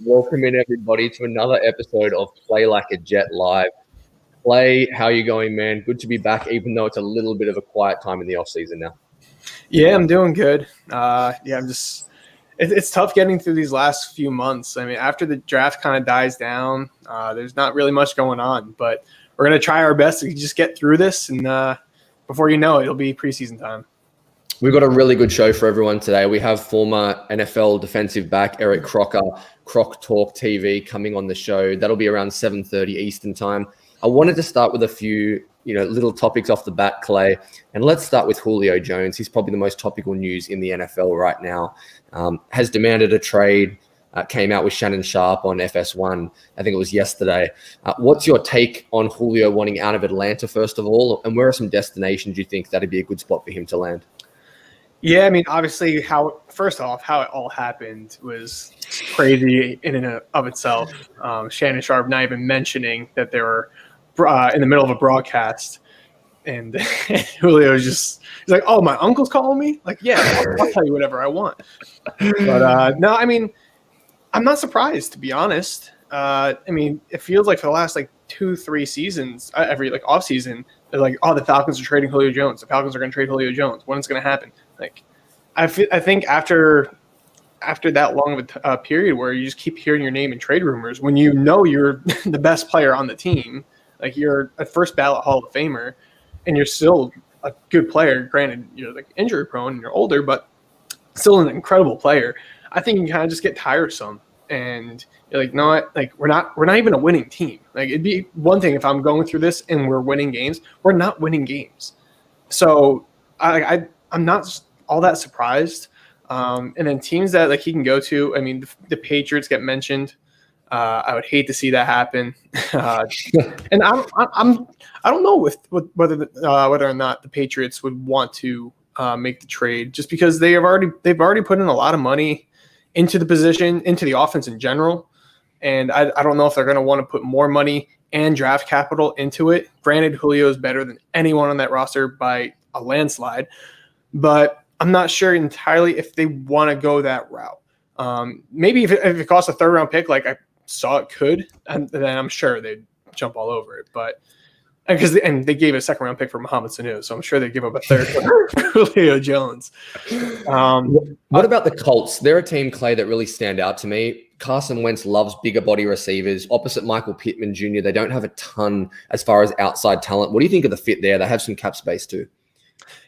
welcome in everybody to another episode of Play Like a Jet Live. Clay, how you going, man? Good to be back, even though it's a little bit of a quiet time in the off season now. Yeah, I'm doing good. It's tough getting through these last few months. I mean, after the draft kind of dies down, there's not really much going on, but we're going to try our best to just get through this. And before you know it, it'll be preseason time. We've got a really good show for everyone today. We have former NFL defensive back Eric Crocker, Croc Talk TV, coming on the show. That'll be around 7:30 Eastern time. I wanted to start with a few, little topics off the bat, Clay. And let's start with Julio Jones. He's probably the most topical news in the NFL right now. Has demanded a trade. Came out with Shannon Sharp on FS1. I think it was yesterday. What's your take on Julio wanting out of Atlanta, first of all? And where are some destinations you think that'd be a good spot for him to land? Yeah, I mean, obviously, how it all happened was crazy in and of itself. Shannon Sharp not even mentioning that they were in the middle of a broadcast, and Julio he's like, "Oh, my uncle's calling me." Like, yeah, I'll tell you whatever I want. But no, I mean, I'm not surprised, to be honest. I mean, it feels like for the last 2-3 seasons, every off season, they're like, "Oh, the Falcons are trading Julio Jones. The Falcons are going to trade Julio Jones. When it's going to happen?" I think after that long of a period where you just keep hearing your name in trade rumors, when you know you're the best player on the team, you're a first ballot Hall of Famer, and you're still a good player. Granted, you're injury prone and you're older, but still an incredible player. I think you kind of just get tiresome, and you're like, no, what? We're not even a winning team. It'd be one thing if I'm going through this and we're winning games. We're not winning games, so I'm not all that surprised. And then teams that he can go to, I mean, the Patriots get mentioned. I would hate to see that happen. And I don't know whether or not the Patriots would want to make the trade, just because they've already put in a lot of money into the position, into the offense in general. And I don't know if they're going to want to put more money and draft capital into it. Granted, Julio is better than anyone on that roster by a landslide, but I'm not sure entirely if they want to go that route. Maybe if it costs a third-round pick, like I saw it could, and then I'm sure they'd jump all over it. But because they gave a second-round pick for Mohamed Sanu, so I'm sure they'd give up a third for Julio Jones. What about the Colts? They're a team, Clay, that really stand out to me. Carson Wentz loves bigger body receivers. Opposite Michael Pittman Jr., they don't have a ton as far as outside talent. What do you think of the fit there? They have some cap space too.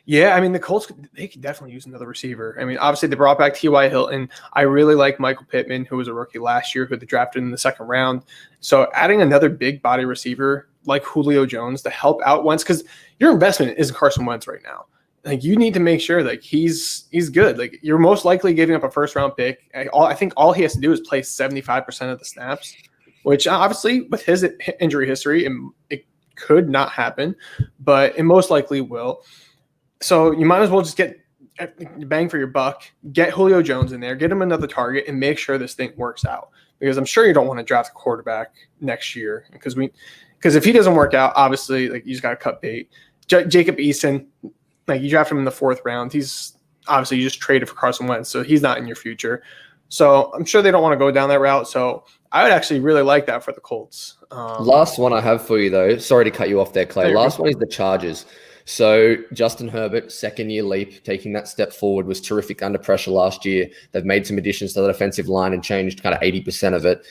Yeah, I mean, the Colts, they could definitely use another receiver. I mean, obviously, they brought back T.Y. Hilton. I really like Michael Pittman, who was a rookie last year, who they drafted in the second round. So adding another big body receiver like Julio Jones to help out Wentz, because your investment is Carson Wentz right now. You need to make sure he's good. You're most likely giving up a first-round pick. I think all he has to do is play 75% of the snaps, which obviously, with his injury history, it could not happen, but it most likely will. So you might as well just get bang for your buck, get Julio Jones in there, get him another target, and make sure this thing works out. Because I'm sure you don't want to draft a quarterback next year, because if he doesn't work out, obviously you just got to cut bait. Jacob Eason, you draft him in the 4th round. He's obviously, you just traded for Carson Wentz, so he's not in your future. So I'm sure they don't want to go down that route. So I would actually really like that for the Colts. Last one I have for you, though. Sorry to cut you off there, Clay. Last one is the Chargers. So Justin Herbert, second-year leap, taking that step forward, was terrific under pressure last year. They've made some additions to the defensive line and changed kind of 80% of it.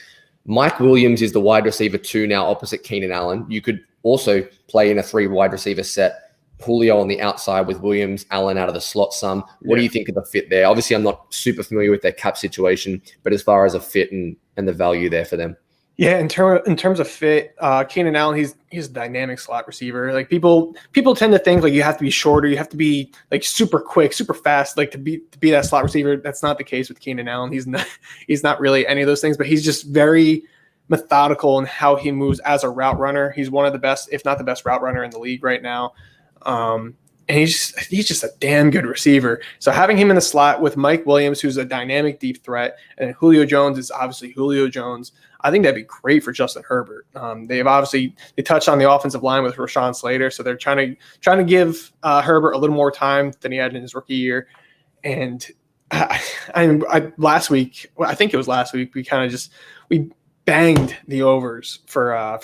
Mike Williams is the wide receiver 2 now opposite Keenan Allen. You could also play in a 3 wide receiver set. Julio on the outside with Williams, Allen out of the slot some. What do you think of the fit there? Obviously, I'm not super familiar with their cap situation, but as far as a fit and the value there for them. Yeah, in terms of fit, Keenan Allen, he's a dynamic slot receiver. People tend to think you have to be shorter, you have to be super quick, super fast, to be that slot receiver. That's not the case with Keenan Allen. He's not really any of those things, but he's just very methodical in how he moves as a route runner. He's one of the best, if not the best, route runner in the league right now. And he's just a damn good receiver. So having him in the slot with Mike Williams, who's a dynamic deep threat, and Julio Jones is obviously Julio Jones, I think that'd be great for Justin Herbert. They touched on the offensive line with Rashawn Slater, so they're trying to give Herbert a little more time than he had in his rookie year. And last week, I think it was last week, we banged the overs for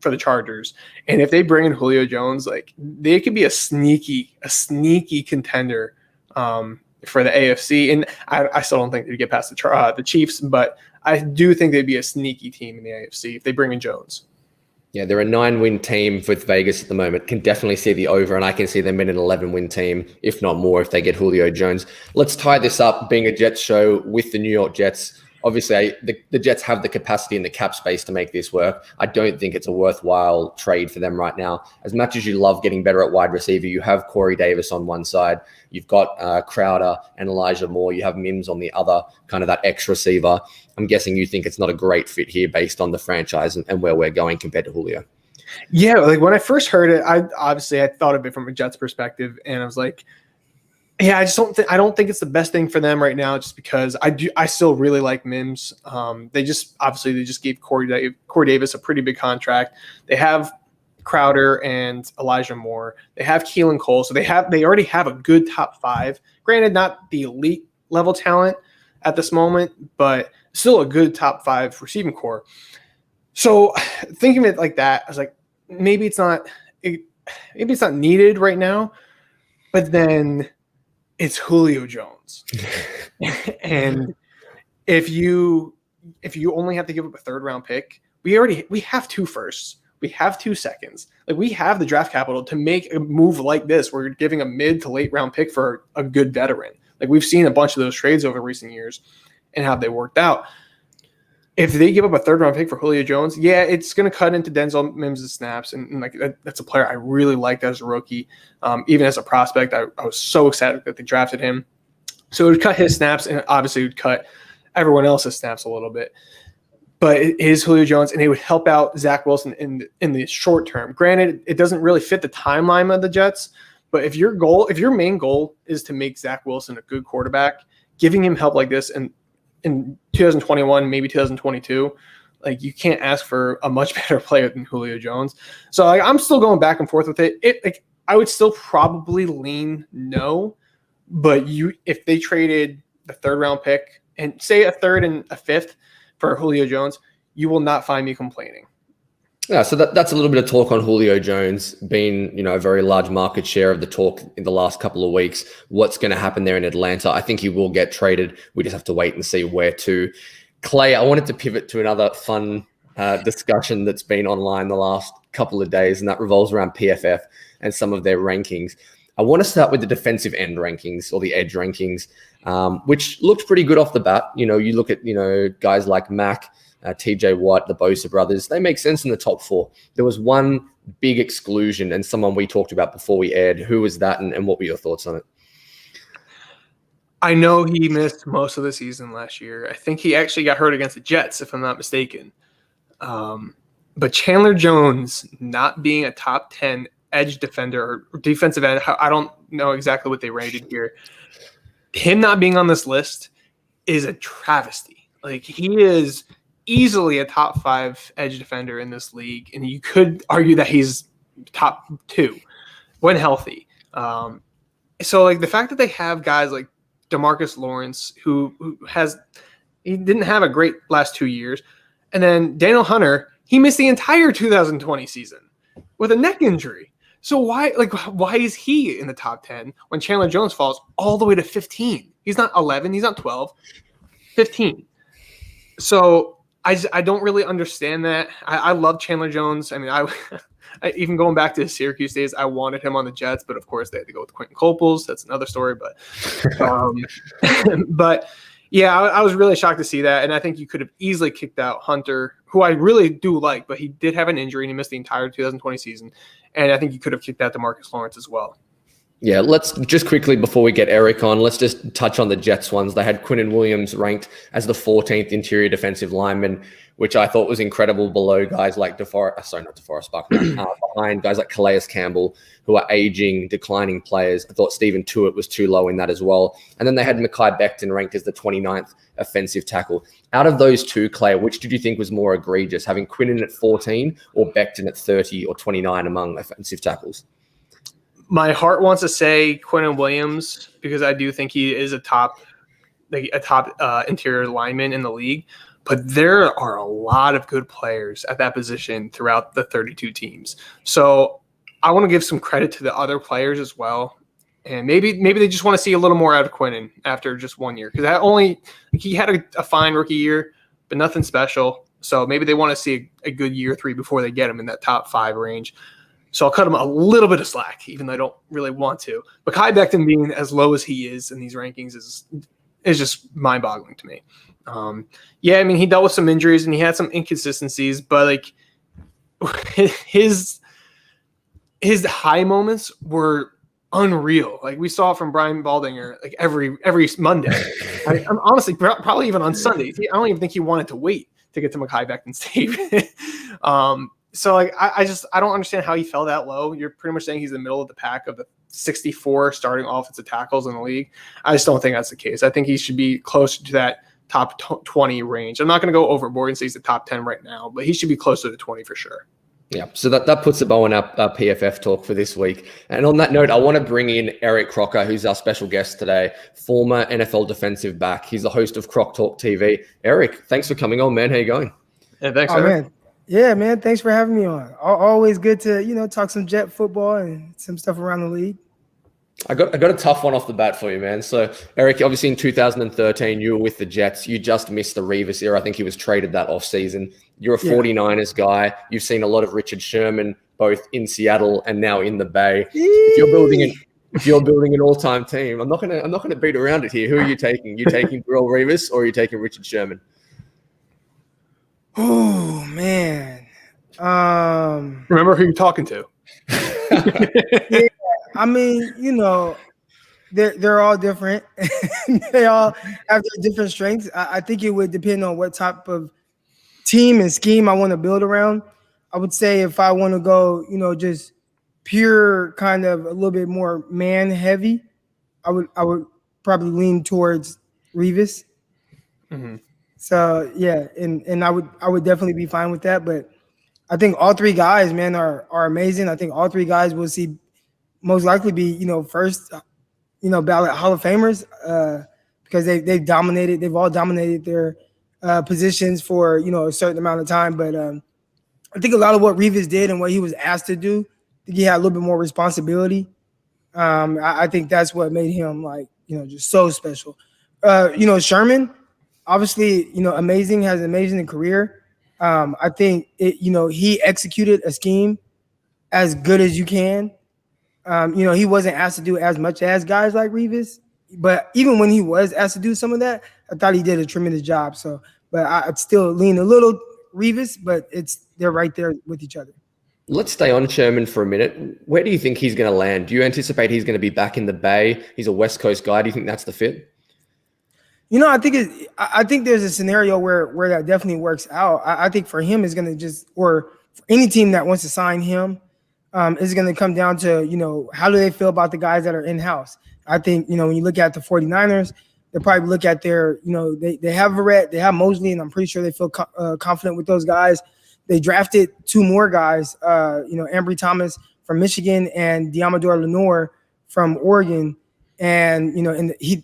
the Chargers, and if they bring in Julio Jones, like they could be a sneaky contender for the AFC. And I still don't think they'd get past the Chiefs, but I do think they'd be a sneaky team in the AFC if they bring in Jones. Yeah, they're a 9-win team with Vegas at the moment. Can definitely see the over, and I can see them in an 11-win team, if not more, if they get Julio Jones. Let's tie this up, being a Jets show, with the New York Jets. Obviously, the Jets have the capacity and the cap space to make this work. I don't think it's a worthwhile trade for them right now. As much as you love getting better at wide receiver, you have Corey Davis on one side. You've got Crowder and Elijah Moore. You have Mims on the other, kind of that X receiver. I'm guessing you think it's not a great fit here based on the franchise and where we're going compared to Julio. Yeah, like when I first heard it, I thought of it from a Jets perspective, and I was like, yeah, I don't think it's the best thing for them right now, just because I still really like Mims. They just gave Corey Davis a pretty big contract. They have Crowder and Elijah Moore. They have Keelan Cole, so they already have a good top 5. Granted, not the elite level talent at this moment, but still a good top 5 receiving core. So thinking of it like that, I was like, maybe it's not needed right now, but then it's Julio Jones. And if you only have to give up a 3rd-round pick, we have 2 firsts. We have 2 seconds. Like, we have the draft capital to make a move like this. We're giving a mid to late round pick for a good veteran. Like, we've seen a bunch of those trades over recent years and how they worked out. If they give up a 3rd-round pick for Julio Jones, yeah, it's going to cut into Denzel Mims' snaps. And like that's a player I really liked as a rookie. Even as a prospect, I was so excited that they drafted him. So it would cut his snaps, and obviously it would cut everyone else's snaps a little bit. But it is Julio Jones, and it would help out Zach Wilson in the short term. Granted, it doesn't really fit the timeline of the Jets, but if your main goal is to make Zach Wilson a good quarterback, giving him help like this in 2021, maybe 2022, like, you can't ask for a much better player than Julio Jones. So I'm still going back and forth with it. I would still probably lean no, but if they traded the 3rd-round pick and say a 3rd and a 5th for Julio Jones, you will not find me complaining. Yeah, so that's a little bit of talk on Julio Jones being, a very large market share of the talk in the last couple of weeks. What's going to happen there in Atlanta? I think he will get traded. We just have to wait and see where to. Clay, I wanted to pivot to another fun discussion that's been online the last couple of days, and that revolves around PFF and some of their rankings. I want to start with the defensive end rankings, or the edge rankings, which looked pretty good off the bat. You look at, guys like Mac, TJ Watt, the Bosa brothers, they make sense in the top 4. There was one big exclusion, and someone we talked about before we aired. Who was that, and what were your thoughts on it? I know he missed most of the season last year. I think he actually got hurt against the Jets, if I'm not mistaken. But Chandler Jones not being a top 10 edge defender or defensive end, I don't know exactly what they rated here. Him not being on this list is a travesty. Like, he is easily a top 5 edge defender in this league, and you could argue that he's top 2 when healthy. So like the fact that they have guys like DeMarcus Lawrence, who didn't have a great last 2 years, and then Daniel Hunter, he missed the entire 2020 season with a neck injury. So why is he in the top 10 when Chandler Jones falls all the way to 15? He's not 11, he's not 12, 15. So I don't really understand that. I love Chandler Jones. I mean, I even going back to his Syracuse days, I wanted him on the Jets, but of course they had to go with Quentin Coples. That's another story. But but yeah, I was really shocked to see that. And I think you could have easily kicked out Hunter, who I really do like, but he did have an injury and he missed the entire 2020 season. And I think you could have kicked out DeMarcus Lawrence as well. Yeah, let's just quickly, before we get Eric on, let's just touch on the Jets ones. They had Quinnen Williams ranked as the 14th interior defensive lineman, which I thought was incredible, below guys like behind guys like Calais Campbell, who are aging, declining players. I thought Stephen Tuitt was too low in that as well. And then they had Mekhi Becton ranked as the 29th offensive tackle. Out of those two, Clay, which did you think was more egregious, having Quinnen at 14 or Becton at 30 or 29 among offensive tackles? My heart wants to say Quinnen Williams, because I do think he is a top like a top interior lineman in the league, but there are a lot of good players at that position throughout the 32 teams. So I want to give some credit to the other players as well. And maybe they just want to see a little more out of Quinnen after just 1 year, because he had a fine rookie year, but nothing special. So maybe they want to see a good year 3 before they get him in that top 5 range. So I'll cut him a little bit of slack, even though I don't really want to. But Kai Becton being as low as he is in these rankings is just mind-boggling to me. Yeah, I mean, he dealt with some injuries and he had some inconsistencies, but like his high moments were unreal. Like we saw from Brian Baldinger, like every Monday. I'm honestly probably even on Sundays. I don't even think he wanted to wait to get to Mekhi Becton's tape. So like I don't understand how he fell that low. You're pretty much saying he's in the middle of the pack of the 64 starting offensive tackles in the league. I just don't think that's the case. I think he should be closer to that top 20 range. I'm not going to go overboard and say he's the top 10 right now, but he should be closer to 20 for sure. Yeah, so that puts a bow on our PFF talk for this week. And on that note, I want to bring in Eric Crocker, who's our special guest today, former NFL defensive back. He's the host of Croc Talk TV. Eric, thanks for coming on, man. How you going? Yeah, thanks, Eric. man. Yeah, man. Thanks for having me on. Always good to, talk some Jet football and some stuff around the league. I got a tough one off the bat for you, man. So, Eric, obviously in 2013, you were with the Jets. You just missed the Revis era. I think he was traded that offseason. You're a 49ers guy. You've seen a lot of Richard Sherman, both in Seattle and now in the Bay. If you're building an all-time team, I'm not gonna beat around it here. Who are you taking? You taking Darrelle Revis or are you taking Richard Sherman? Oh man. Remember who you're talking to. Yeah, I mean, they're all different. They all have their different strengths. I think it would depend on what type of team and scheme I want to build around. I would say if I want to go, just pure kind of a little bit more man heavy, I would probably lean towards Revis. Mm-hmm. So yeah, and I would definitely be fine with that. But I think all 3 guys, man, are amazing. I think all 3 guys will most likely be, first, ballot Hall of Famers because they've dominated. They've all dominated their positions for, a certain amount of time. But I think a lot of what Revis did and what he was asked to do, I think he had a little bit more responsibility. I think that's what made him just so special. Sherman, obviously, amazing, has an amazing career. I think he executed a scheme as good as you can. He wasn't asked to do as much as guys like Revis, but even when he was asked to do some of that, I thought he did a tremendous job. So, but I'd still lean a little Revis, but they're right there with each other. Let's stay on Sherman for a minute. Where do you think he's going to land? Do you anticipate he's going to be back in the Bay? He's a West Coast guy. Do you think that's the fit? I think there's a scenario where that definitely works out. I think for him is going to or for any team that wants to sign him, is going to come down to, how do they feel about the guys that are in-house? I think, when you look at the 49ers, they probably look at their, they have Verrett, they have Mosley, and I'm pretty sure they feel confident with those guys. They drafted 2 more guys, Ambry Thomas from Michigan and Diamador Lenore from Oregon. And,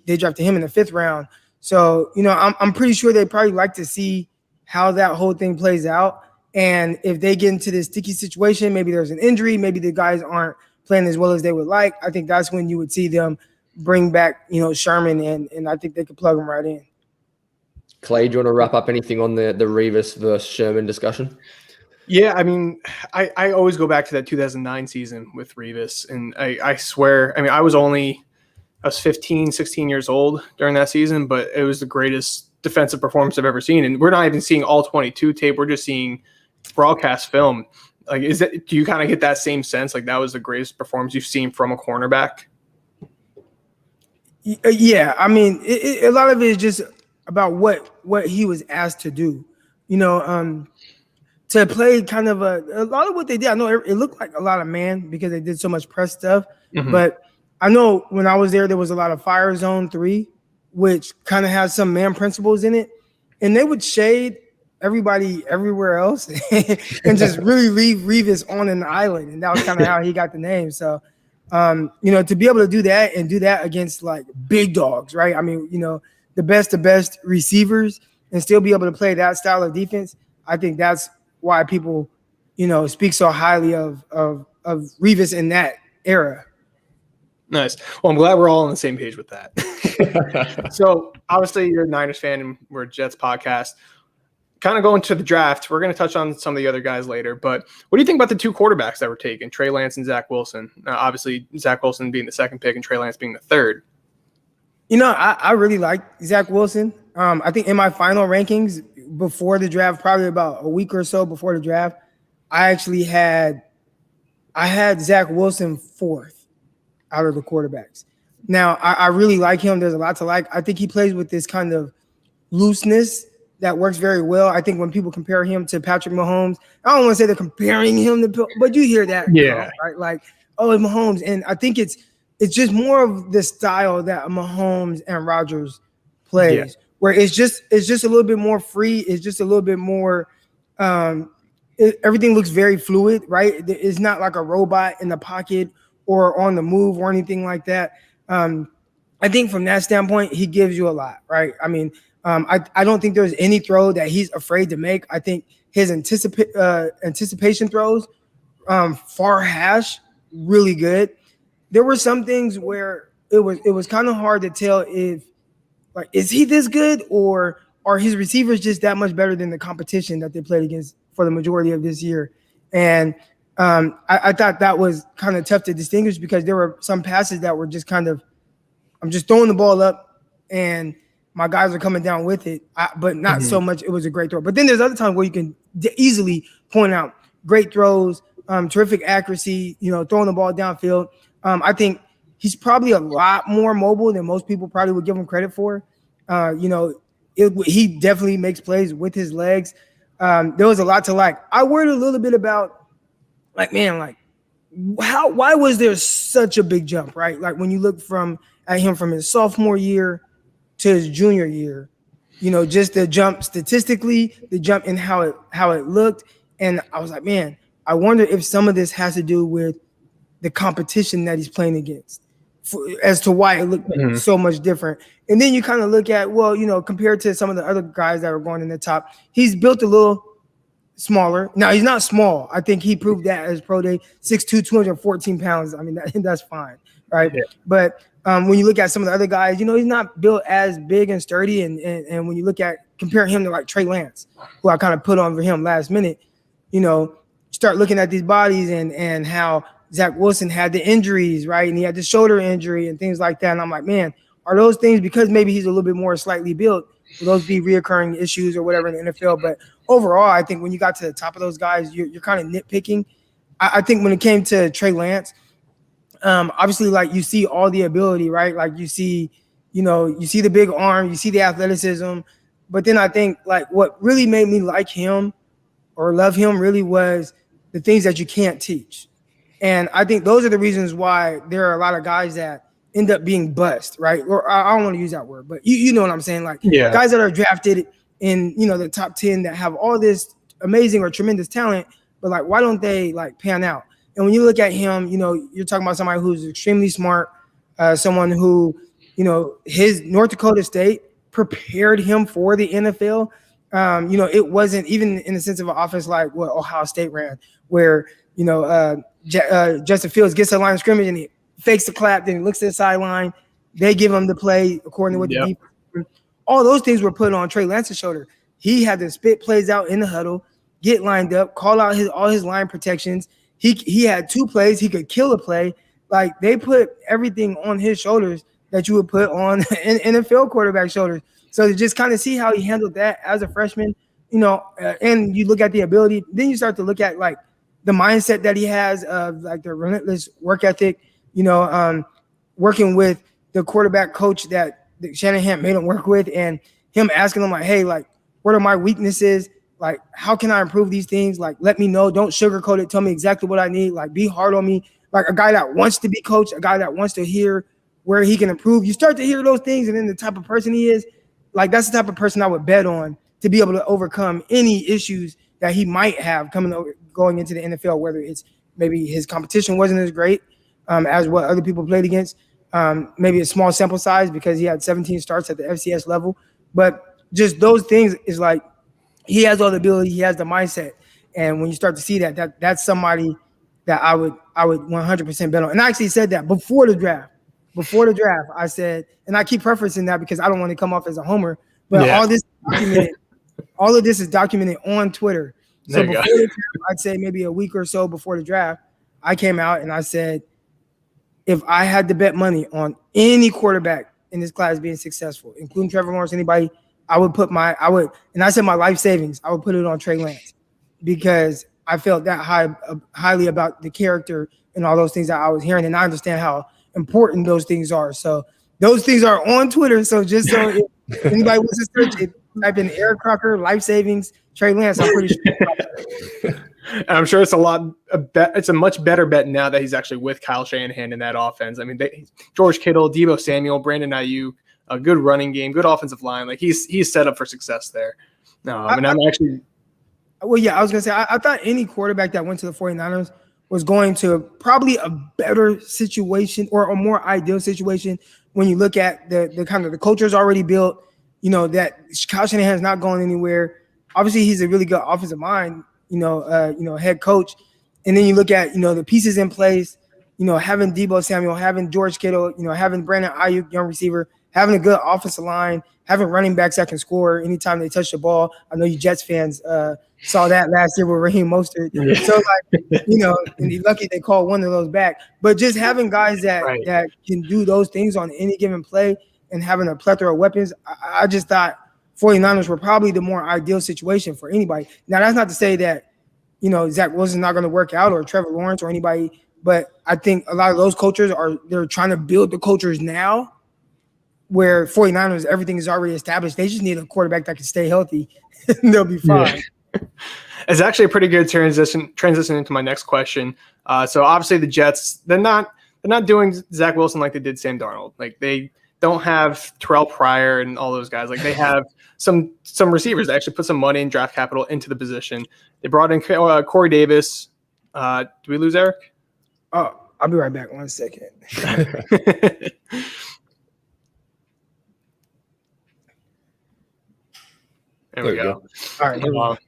they drafted him in the 5th round. So, I'm pretty sure they probably like to see how that whole thing plays out. And if they get into this sticky situation, maybe there's an injury, maybe the guys aren't playing as well as they would like. I think that's when you would see them bring back, Sherman, and I think they could plug him right in. Clay, do you want to wrap up anything on the Revis versus Sherman discussion? Yeah, I mean, I always go back to that 2009 season with Revis, and I swear, I mean, I was 15, 16 years old during that season, but it was the greatest defensive performance I've ever seen. And we're not even seeing all 22 tape. We're just seeing broadcast film. Like, do you kind of get that same sense? Like that was the greatest performance you've seen from a cornerback? Yeah. I mean, a lot of it is just about what he was asked to do, to play kind of a lot of what they did. I know it looked like a lot of man because they did so much press stuff, but I know when I was there was a lot of fire zone 3, which kind of has some man principles in it, and they would shade everybody everywhere else and just really leave Revis on an island, and that was kind of how he got the name. So, to be able to do that and do that against like big dogs, right? I mean, the best of best receivers and still be able to play that style of defense, I think that's why people, speak so highly of Revis in that era. Nice. Well, I'm glad we're all on the same page with that. So obviously you're a Niners fan and we're a Jets podcast. Kind of going to the draft, we're going to touch on some of the other guys later, but what do you think about the two quarterbacks that were taken, Trey Lance and Zach Wilson? Obviously, Zach Wilson being the second pick and Trey Lance being the third. I really like Zach Wilson. I think in my final rankings before the draft, probably about a week or so before the draft, I had Zach Wilson fourth out of the quarterbacks. Now, I really like him. There's a lot to like. I think he plays with this kind of looseness that works very well. I think when people compare him to Patrick Mahomes, I don't want to say they're comparing him to, but you hear that, right? Like, oh, it's Mahomes. And I think it's just more of the style that Mahomes and Rodgers plays, where it's just a little bit more free. It's just a little bit more everything looks very fluid, right? It's not like a robot in the pocket or on the move or anything like that. I think from that standpoint, he gives you a lot, right? I mean, I don't think there's any throw that he's afraid to make. I think his anticipation throws, far hash, really good. There were some things where it was kind of hard to tell if, like, is he this good or are his receivers just that much better than the competition that they played against for the majority of this year? And I thought that was kind of tough to distinguish because there were some passes that were just kind of, I'm just throwing the ball up and my guys are coming down with it, but not so much it was a great throw. But then there's other times where you can easily point out great throws, terrific accuracy, throwing the ball downfield. I think he's probably a lot more mobile than most people probably would give him credit for. He definitely makes plays with his legs. There was a lot to like. I worried a little bit about, why was there such a big jump, right? Like when you look at him from his sophomore year to his junior year, just the jump statistically, the jump in how it looked. And I was like, man, I wonder if some of this has to do with the competition that he's playing against as to why it looked so much different. And then you kind of look at, compared to some of the other guys that were going in the top, he's built a little smaller. Now, he's not small. I think he proved that as pro day, 6'2", 214 pounds. I mean, that's fine, right? Yeah. But when you look at some of the other guys, he's not built as big and sturdy. And when you look at comparing him to like Trey Lance, who I kind of put on for him last minute, start looking at these bodies and how Zach Wilson had the injuries, right? And he had the shoulder injury and things like that. And I'm like, man, are those things, because maybe he's a little bit more slightly built, will those be reoccurring issues or whatever in the NFL? But overall, I think when you got to the top of those guys, you're kind of nitpicking. I think when it came to Trey Lance, obviously, like, you see all the ability, right? Like you see the big arm, you see the athleticism. But then I think like what really made me like him or love him really was the things that you can't teach. And I think those are the reasons why there are a lot of guys that end up being bust, right? Or I don't want to use that word, but you know what I'm saying? Like guys that are drafted in, the top 10 that have all this amazing or tremendous talent, but like, why don't they like pan out? And when you look at him, you're talking about somebody who's extremely smart, someone who, his North Dakota State prepared him for the NFL. It wasn't even in the sense of an offense like what Ohio State ran, where, Justin Fields gets to the line of scrimmage and he fakes the clap, then he looks to the sideline. They give him the play according to what the defense. All those things were put on Trey Lance's shoulder. He had to spit plays out in the huddle, get lined up, call out all his line protections. He had 2 plays. He could kill a play. Like, they put everything on his shoulders that you would put on an NFL quarterback shoulders. So to just kind of see how he handled that as a freshman, and you look at the ability, then you start to look at like the mindset that he has of like the relentless work ethic, working with the quarterback coach that Shanahan made him work with, and him asking him like, hey, like, what are my weaknesses? Like, how can I improve these things? Like, let me know. Don't sugarcoat it. Tell me exactly what I need. Like, be hard on me. Like a guy that wants to be coached, a guy that wants to hear where he can improve. You start to hear those things, and then the type of person he is, like, that's the type of person I would bet on to be able to overcome any issues that he might have going into the NFL, whether it's maybe his competition wasn't as great as what other people played against. maybe a small sample size because he had 17 starts at the FCS level. But just those things is like he has all the ability, he has the mindset. And when you start to see that's somebody that I would 100% bet on. And I actually said that before the draft. Before the draft, I said, and I keep preferencing that because I don't want to come off as a homer, but all of this is documented on Twitter. So before the draft, I'd say maybe a week or so before the draft, I came out and I said, if I had to bet money on any quarterback in this class being successful, including Trevor Lawrence, anybody, and I said my life savings, I would put it on Trey Lance because I felt that highly about the character and all those things that I was hearing, and I understand how important those things are. So those things are on Twitter. So just so if anybody wants to search it, type in Eric Crocker, life savings, Trey Lance. I'm pretty sure. And I'm sure it's it's a much better bet now that he's actually with Kyle Shanahan in that offense. I mean, George Kittle, Deebo Samuel, Brandon Ayuk, a good running game, good offensive line. Like he's set up for success there. I was going to say, I thought any quarterback that went to the 49ers was going to probably a better situation or a more ideal situation when you look at the kind of the culture's already built, that Kyle Shanahan's not going anywhere. Obviously, he's a really good offensive mind, head coach. And then you look at, the pieces in place, having Deebo Samuel, having George Kittle, having Brandon Ayuk, young receiver, having a good offensive line, having running backs that can score anytime they touch the ball. I know you Jets fans saw that last year with Raheem Mostert. Yeah. So, and you're lucky they called one of those back. But just having guys that can do those things on any given play and having a plethora of weapons, I just thought 49ers were probably the more ideal situation for anybody. Now, that's not to say that, Zach Wilson's not going to work out or Trevor Lawrence or anybody, but I think a lot of those coaches they're trying to build the cultures now where 49ers, everything is already established. They just need a quarterback that can stay healthy and they'll be fine. Yeah. It's actually a pretty good transition into my next question. So obviously the Jets, they're not doing Zach Wilson like they did Sam Darnold. Like they don't have Terrell Pryor and all those guys. Like they have some receivers that actually put some money and draft capital into the position. They brought in Corey Davis. Did we lose Eric? Oh, I'll be right back. 1 second. There we go. All right.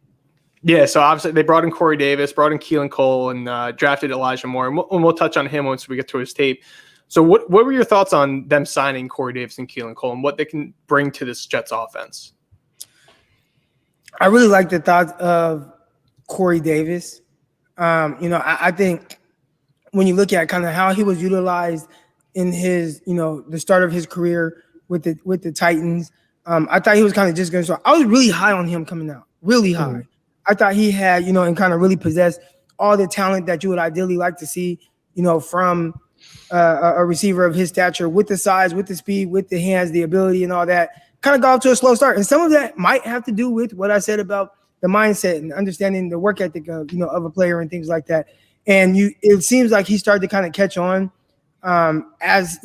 Yeah, so obviously they brought in Corey Davis, brought in Keelan Cole, and drafted Elijah Moore. And we'll touch on him once we get to his tape. So what were your thoughts on them signing Corey Davis and Keelan Cole and what they can bring to this Jets offense? I really like the thought of Corey Davis. I think when you look at kind of how he was utilized in his, the start of his career with the Titans, I thought he was kind of just going to start. I was really high on him coming out, really high. Mm-hmm. I thought he had, and kind of really possessed all the talent that you would ideally like to see, from a receiver of his stature with the size, with the speed, with the hands, the ability and all that. Kind of got off to a slow start. And some of that might have to do with what I said about the mindset and understanding the work ethic of, of a player and things like that. And it seems like he started to kind of catch on as,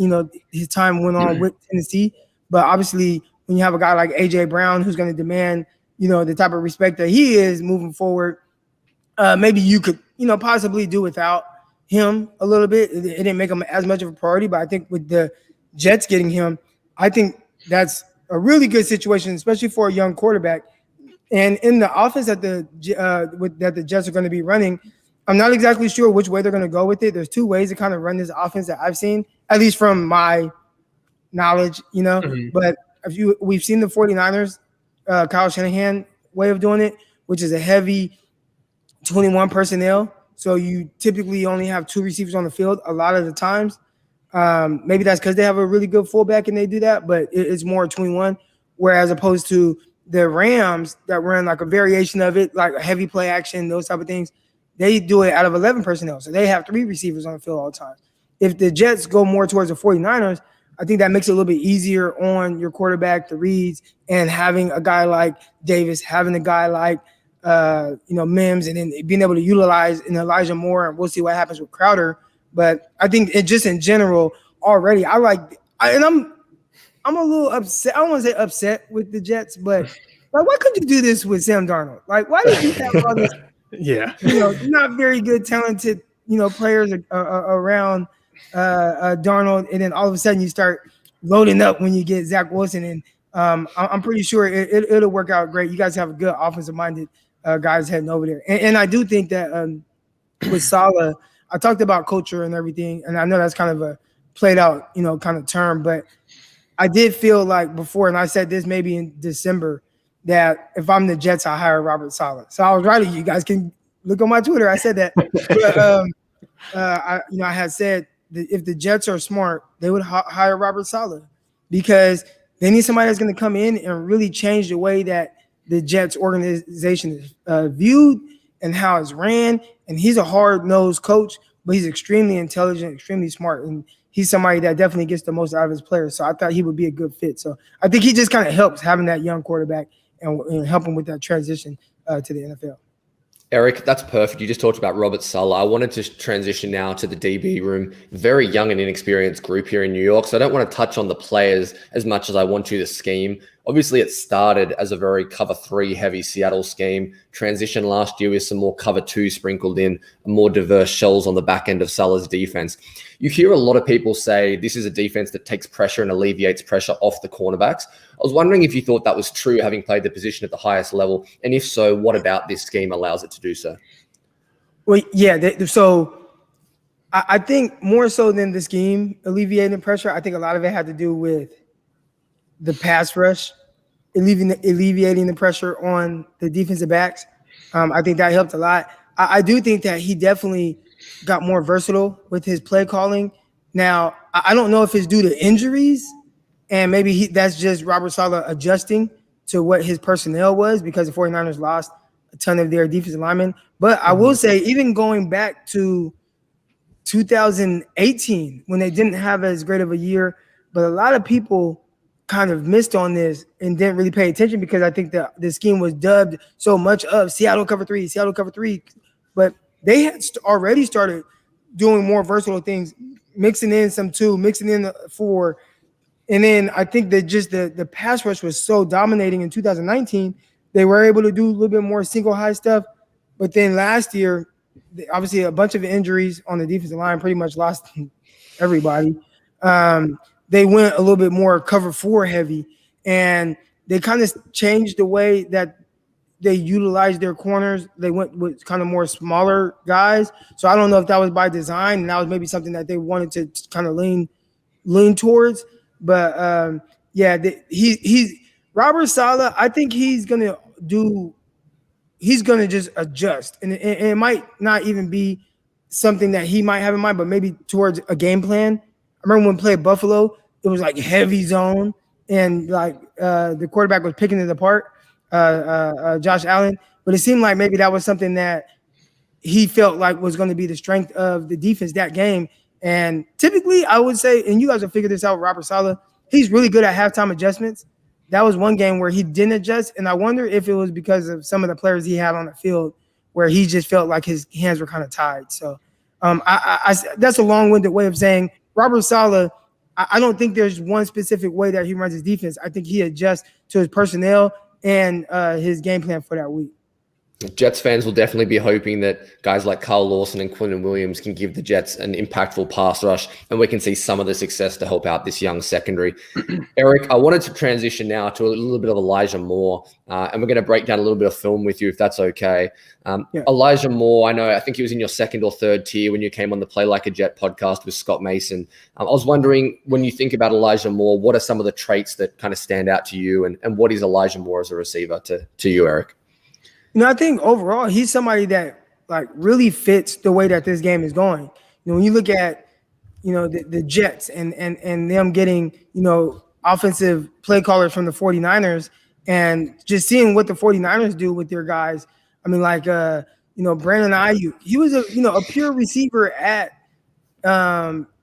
his time went on with Tennessee. But obviously, when you have a guy like A.J. Brown who's going to demand, the type of respect that he is moving forward, maybe you could, possibly do without him a little bit. It didn't make him as much of a priority, but I think with the Jets getting him, I think that's a really good situation, especially for a young quarterback. And in the offense that the Jets are going to be running, I'm not exactly sure which way they're going to go with it. There's two ways to kind of run this offense that I've seen, at least from my knowledge, Mm-hmm. But we've seen the 49ers, Kyle Shanahan way of doing it, which is a heavy 21 personnel. So you typically only have two receivers on the field a lot of the times. Maybe that's because they have a really good fullback and they do that, but it's more 21. Whereas opposed to the Rams that run like a variation of it, like a heavy play action, those type of things, they do it out of 11 personnel. So they have three receivers on the field all the time. If the Jets go more towards the 49ers, I think that makes it a little bit easier on your quarterback, the reads, and having a guy like Davis, having a guy like Mims, and then being able to utilize in Elijah Moore, and we'll see what happens with Crowder. But I think it just in general already, I'm a little upset. I don't want to say upset with the Jets, but like, why couldn't you do this with Sam Darnold? Like, why did you have all this, not very good, talented, players around Darnold, and then all of a sudden you start loading up when you get Zach Wilson, and I'm pretty sure it'll work out great. You guys have a good offensive-minded guys heading over there, and I do think that with Saleh, I talked about culture and everything, and I know that's kind of a played out, kind of term, but I did feel like before, and I said this maybe in December, that if I'm the Jets, I hire Robert Saleh. So I was right. You guys can look on my Twitter. I said that. But, I had said that if the Jets are smart, they would hire Robert Saleh because they need somebody that's going to come in and really change the way that the Jets organization is viewed and how it's ran. And he's a hard-nosed coach, but he's extremely intelligent, extremely smart, and he's somebody that definitely gets the most out of his players. So I thought he would be a good fit. So I think he just kind of helps having that young quarterback and help him with that transition to the NFL. Eric, that's perfect. You just talked about Robert Saleh. I wanted to transition now to the DB room. Very young and inexperienced group here in New York. So I don't want to touch on the players as much as I want to the scheme. Obviously, it started as a very cover 3 heavy Seattle scheme. Transition last year with some more cover 2 sprinkled in, more diverse shells on the back end of Saleh's defense. You hear a lot of people say this is a defense that takes pressure and alleviates pressure off the cornerbacks. I was wondering if you thought that was true, having played the position at the highest level, and if so, what about this scheme allows it to do so? Well, yeah. So I think more so than the scheme alleviating pressure, I think a lot of it had to do with the pass rush, alleviating the pressure on the defensive backs. I think that helped a lot. I do think that he definitely got more versatile with his play calling. Now, I don't know if it's due to injuries, and maybe that's just Robert Saleh adjusting to what his personnel was because the 49ers lost a ton of their defensive linemen. But I will say, even going back to 2018, when they didn't have as great of a year, but a lot of people kind of missed on this and didn't really pay attention because I think the scheme was dubbed so much of Seattle cover 3. But they had already started doing more versatile things, mixing in some 2, mixing in 4. And then I think that just the pass rush was so dominating in 2019, they were able to do a little bit more single high stuff. But then last year, obviously a bunch of injuries on the defensive line, pretty much lost everybody. They went a little bit more cover 4 heavy, and they kind of changed the way that they utilized their corners. They went with kind of more smaller guys. So I don't know if that was by design, and that was maybe something that they wanted to kind of lean towards. But he's Robert Saleh. I think he's gonna just adjust, and it might not even be something that he might have in mind, but maybe towards a game plan. I remember when we played Buffalo, it was like heavy zone, and like the quarterback was picking it apart, Josh Allen. But it seemed like maybe that was something that he felt like was going to be the strength of the defense that game. And typically, I would say, and you guys will figure this out, Robert Saleh, he's really good at halftime adjustments. That was one game where he didn't adjust, and I wonder if it was because of some of the players he had on the field where he just felt like his hands were kind of tied. So that's a long-winded way of saying Robert Saleh, I don't think there's one specific way that he runs his defense. I think he adjusts to his personnel and his game plan for that week. Jets fans will definitely be hoping that guys like Carl Lawson and Quinton Williams can give the Jets an impactful pass rush, and we can see some of the success to help out this young secondary. Eric, I wanted to transition now to a little bit of Elijah Moore, and we're going to break down a little bit of film with you, if that's okay. Elijah Moore, I think he was in your second or third tier when you came on the Play Like a Jet podcast with Scott Mason. I was wondering, when you think about Elijah Moore, what are some of the traits that kind of stand out to you, and what is Elijah Moore as a receiver to you, Eric? I think overall he's somebody that like really fits the way that this game is going. When you look at the Jets and them getting offensive play callers from the 49ers and just seeing what the 49ers do with their guys. I mean, like Brandon Ayuk, he was a pure receiver at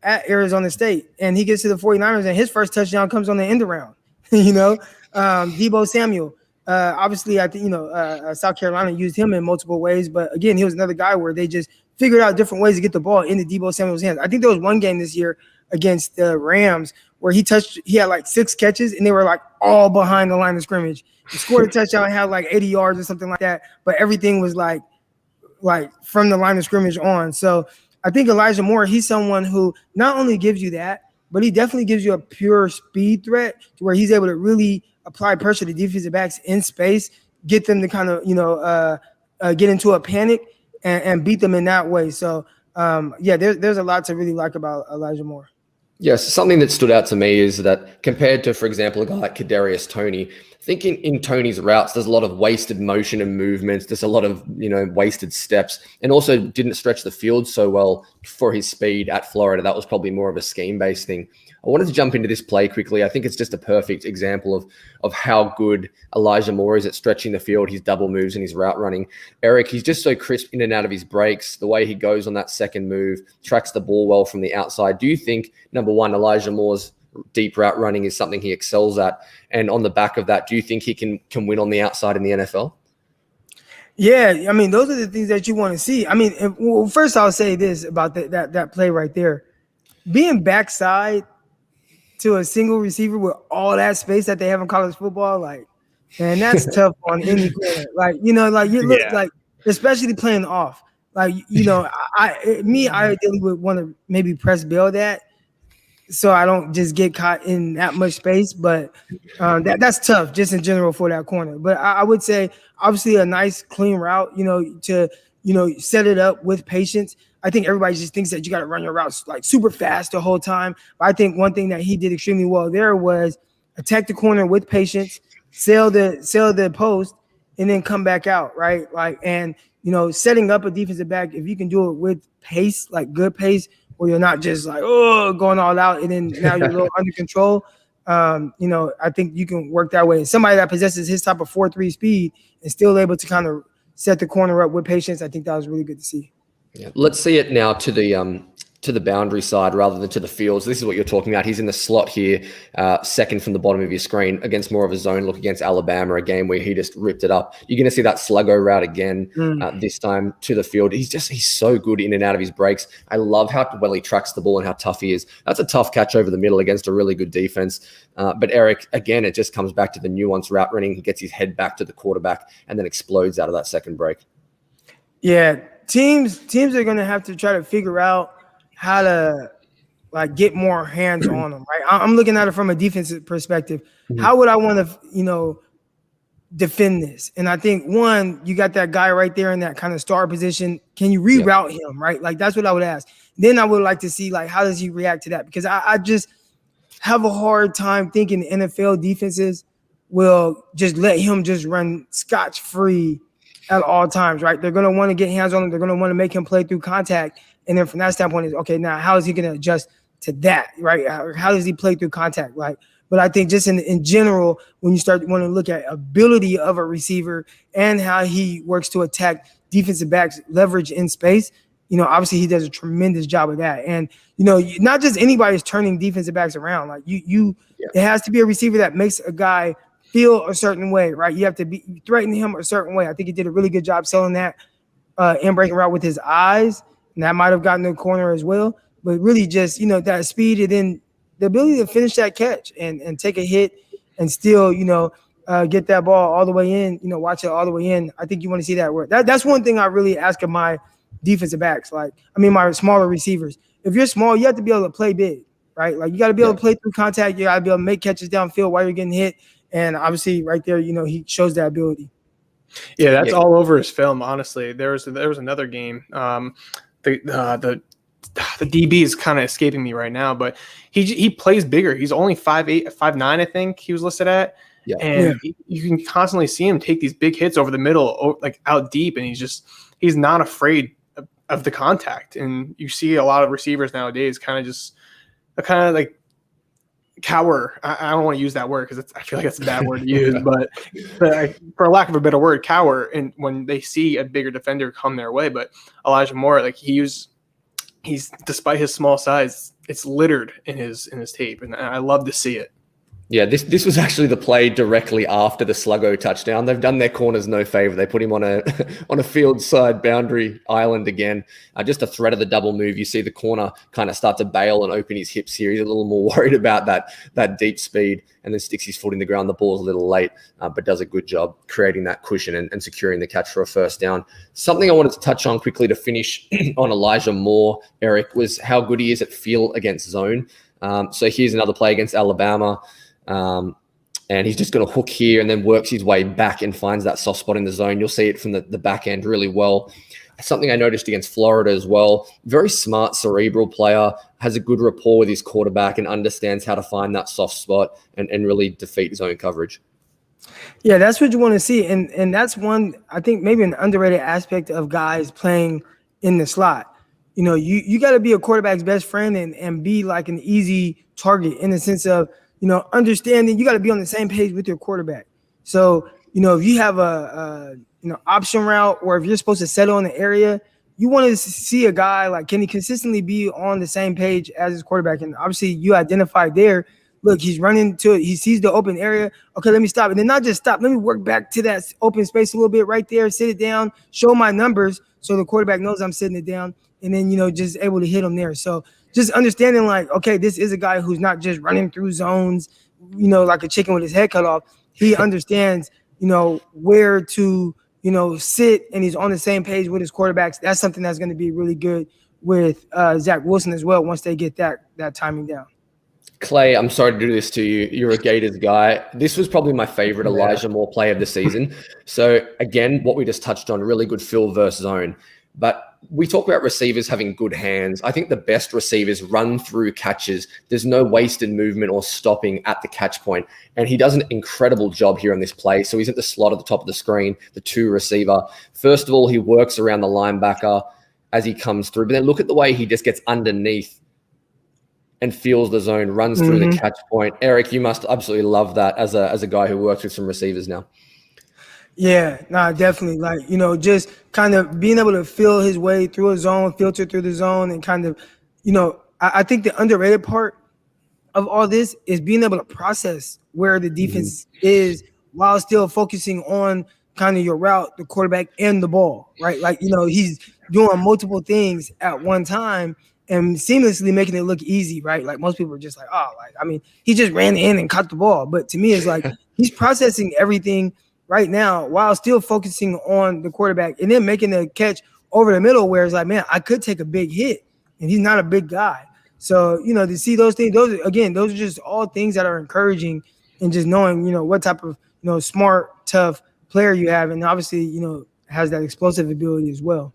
Arizona State, and he gets to the 49ers and his first touchdown comes on the end around. Deebo Samuel. Obviously, I think South Carolina used him in multiple ways, but again, he was another guy where they just figured out different ways to get the ball into Deebo Samuel's hands. I think there was one game this year against the Rams where he had like 6 catches and they were like all behind the line of scrimmage. He scored a touchdown, had like 80 yards or something like that, but everything was like from the line of scrimmage on. So I think Elijah Moore, he's someone who not only gives you that, but he definitely gives you a pure speed threat to where he's able to really apply pressure to defensive backs in space, get them to kind of, get into a panic and beat them in that way. So, there's a lot to really like about Elijah Moore. Yes, something that stood out to me is that compared to, for example, a guy like Kadarius Toney, I think in Toney's routes, there's a lot of wasted motion and movements. There's a lot of, wasted steps, and also didn't stretch the field so well for his speed at Florida. That was probably more of a scheme-based thing. I wanted to jump into this play quickly. I think it's just a perfect example of how good Elijah Moore is at stretching the field, his double moves and his route running. Eric, he's just so crisp in and out of his breaks, the way he goes on that second move, tracks the ball well from the outside. Do you think, number one, Elijah Moore's deep route running is something he excels at? And on the back of that, do you think he can win on the outside in the NFL? Yeah, I mean, those are the things that you want to see. I mean, first I'll say this about that play right there. Being backside to a single receiver with all that space that they have in college football, like, man, that's tough on any corner. Like, you look like, especially playing off. Like, I ideally would want to maybe press bail that so I don't just get caught in that much space. But that's tough just in general for that corner. But I would say, obviously, a nice, clean route, to set it up with patience. I think everybody just thinks that you got to run your routes like super fast the whole time. But I think one thing that he did extremely well there was attack the corner with patience, sail the post, and then come back out, right? Like, and setting up a defensive back, if you can do it with pace, like good pace, where you're not just like going all out, and then now you're a little under control. I think you can work that way. And somebody that possesses his type of 4.3 speed and still able to kind of set the corner up with patience, I think that was really good to see. Yeah. Let's see it now to the boundary side rather than to the field. So this is what you're talking about. He's in the slot here, second from the bottom of your screen, against more of a zone look against Alabama, a game where he just ripped it up. You're going to see that sluggo route again this time to the field. He's so good in and out of his breaks. I love how well he tracks the ball and how tough he is. That's a tough catch over the middle against a really good defense. But Eric, again, it just comes back to the nuanced route running. He gets his head back to the quarterback and then explodes out of that second break. Yeah. Teams are going to have to try to figure out how to get more hands on them, right? I'm looking at it from a defensive perspective. Mm-hmm. How would I want to, defend this? And I think one, you got that guy right there in that kind of star position. Can you reroute him, right? Like that's what I would ask. Then I would like to see how does he react to that? Because I just have a hard time thinking the NFL defenses will just let him just run scotch-free at all times, right? They're going to want to get hands on him. They're going to want to make him play through contact. And then from that standpoint is, okay, now how is he going to adjust to that, right? How does he play through contact, right? But I think just in general, when you start want to look at ability of a receiver and how he works to attack defensive backs, leverage in space, obviously he does a tremendous job of that. And, not just anybody's turning defensive backs around. Like it has to be a receiver that makes a guy feel a certain way, right? You have to threaten him a certain way. I think he did a really good job selling that and breaking route with his eyes. And that might have gotten the corner as well. But really just, that speed and then the ability to finish that catch and take a hit and still, get that ball all the way in, watch it all the way in. I think you want to see that work. That's one thing I really ask of my defensive backs. My smaller receivers. If you're small, you have to be able to play big, right? Like you got to be able to play through contact. You got to be able to make catches downfield while you're getting hit. And obviously right there, he shows that ability. Yeah, that's all over his film, honestly. There was another game. The DB is kind of escaping me right now, but he plays bigger. He's only 5'8", 5'9", I think he was listed at. Yeah. And you can constantly see him take these big hits over the middle, like out deep, and he's not afraid of the contact. And you see a lot of receivers nowadays kind of like cower. I don't want to use that word because I feel like it's a bad word to use, but for lack of a better word, cower. And when they see a bigger defender come their way, but Elijah Moore, like he's despite his small size, it's littered in his tape, and I love to see it. Yeah, this was actually the play directly after the Sluggo touchdown. They've done their corners no favor. They put him on a on a field side boundary island again. Just a threat of the double move. You see the corner kind of start to bail and open his hips here. He's a little more worried about that deep speed, and then sticks his foot in the ground. The ball's a little late, but does a good job creating that cushion and securing the catch for a first down. Something I wanted to touch on quickly to finish on Elijah Moore, Eric, was how good he is at feel against zone. So here's another play against Alabama. And he's just going to hook here and then works his way back and finds that soft spot in the zone. You'll see it from the back end really well. Something I noticed against Florida as well. Very smart, cerebral player, has a good rapport with his quarterback and understands how to find that soft spot and really defeat zone coverage. Yeah, that's what you want to see. And that's one, I think, maybe an underrated aspect of guys playing in the slot. You know, you got to be a quarterback's best friend and be like an easy target in the sense of, you know, understanding you got to be on the same page with your quarterback. So, you know, if you have a option route or if you're supposed to settle in the area, you want to see a guy like, can he consistently be on the same page as his quarterback? And obviously you identify there, look, he's running to it. He sees the open area. Okay, let me stop. And then not just stop. Let me work back to that open space a little bit right there, sit it down, show my numbers so the quarterback knows I'm sitting it down. And then, you know, just able to hit him there. So just understanding like, okay, this is a guy who's not just running through zones, you know, like a chicken with his head cut off. He understands, you know, where to, you know, sit, and he's on the same page with his quarterbacks. That's something that's going to be really good with Zach Wilson as well once they get that timing down. Clay, I'm sorry to do this to you. You're a Gators guy. This was probably my favorite Elijah Moore play of the season. So again, what we just touched on, really good fill versus zone. But we talk about receivers having good hands. I think the best receivers run through catches. There's no wasted movement or stopping at the catch point. And he does an incredible job here on this play. So he's at the slot at the top of the screen, the two receiver. First of all, he works around the linebacker as he comes through. But then look at the way he just gets underneath and feels the zone, runs through the catch point. Eric, you must absolutely love that as a guy who works with some receivers now. Yeah, definitely. Like, you know, just kind of being able to feel his way through a zone, filter through the zone, and kind of, you know, I think the underrated part of all this is being able to process where the defense is while still focusing on kind of your route, the quarterback, and the ball, right? Like, you know, he's doing multiple things at one time and seamlessly making it look easy, right? Like most people are just like, oh, like, I mean, he just ran in and caught the ball. But to me, it's like he's processing everything right now while still focusing on the quarterback and then making the catch over the middle where it's like, man, I could take a big hit, and he's not a big guy. So, you know, to see those things, those are just all things that are encouraging, and just knowing, you know, what type of, you know, smart, tough player you have, and obviously, you know, has that explosive ability as well.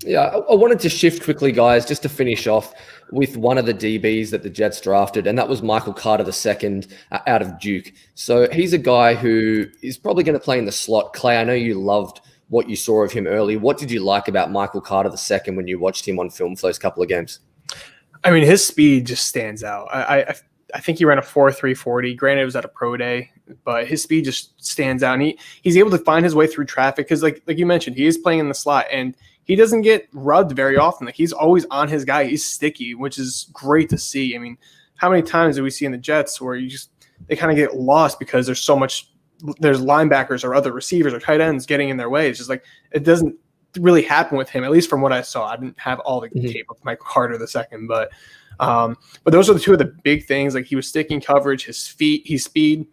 Yeah, I wanted to shift quickly, guys, just to finish off with one of the DBs that the Jets drafted, and that was Michael Carter II out of Duke. So he's a guy who is probably going to play in the slot. Clay, I know you loved what you saw of him early. What did you like about Michael Carter II when you watched him on film for those couple of games? I mean, his speed just stands out. I think he ran a 4.3 40. Granted, it was at a pro day, but his speed just stands out. And he's able to find his way through traffic because, like you mentioned, he is playing in the slot, and he doesn't get rubbed very often. Like, he's always on his guy. He's sticky, which is great to see. I mean, how many times do we see in the Jets where they kind of get lost because there's linebackers or other receivers or tight ends getting in their way? It's just like it doesn't really happen with him, at least from what I saw. I didn't have all the tape of Michael Carter II, but those are the two of the big things. Like, he was sticking coverage, his feet, his speed.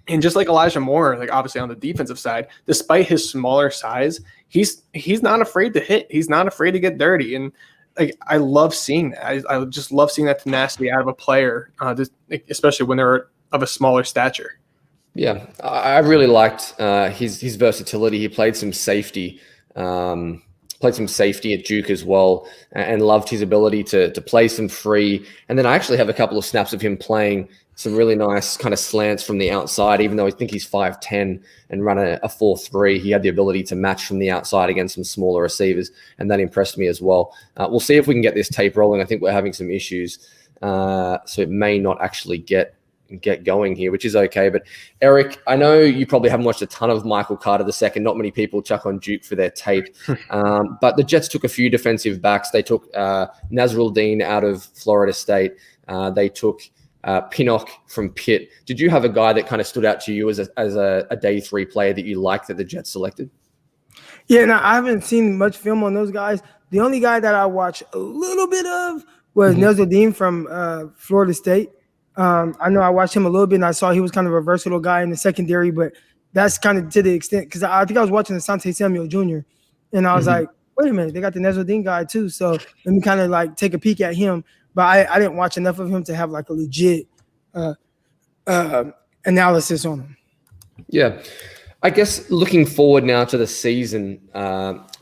And just like Elijah Moore, like obviously on the defensive side, despite his smaller size, he's not afraid to hit. He's not afraid to get dirty. And like, I love seeing that. I just love seeing that tenacity out of a player, especially when they're of a smaller stature. Yeah, I really liked his versatility. He played some safety. Played some safety at Duke as well, and loved his ability to play some free. And then I actually have a couple of snaps of him playing some really nice kind of slants from the outside, even though I think he's 5'10" and run a 4.3. He had the ability to match from the outside against some smaller receivers, and that impressed me as well. We'll see if we can get this tape rolling. I think we're having some issues, so it may not actually get going here, which is okay. But Eric, I know you probably haven't watched a ton of Michael Carter II. Not many people chuck on Duke for their tape, but the Jets took a few defensive backs. They took Nasruddin out of Florida State. They took Pinnock from Pitt. Did you have a guy that kind of stood out to you as a day 3 player that you liked that the Jets selected? Yeah, no, I haven't seen much film on those guys. The only guy that I watched a little bit of was Nezdardine from Florida State. I know I watched him a little bit, and I saw he was kind of a versatile guy in the secondary, but that's kind of to the extent because I think I was watching Asante Samuel Jr. and I was like, wait a minute, they got the Nezdardine guy too, so let me kind of like take a peek at him. But I didn't watch enough of him to have like a legit analysis on him. Yeah. I guess looking forward now to the season,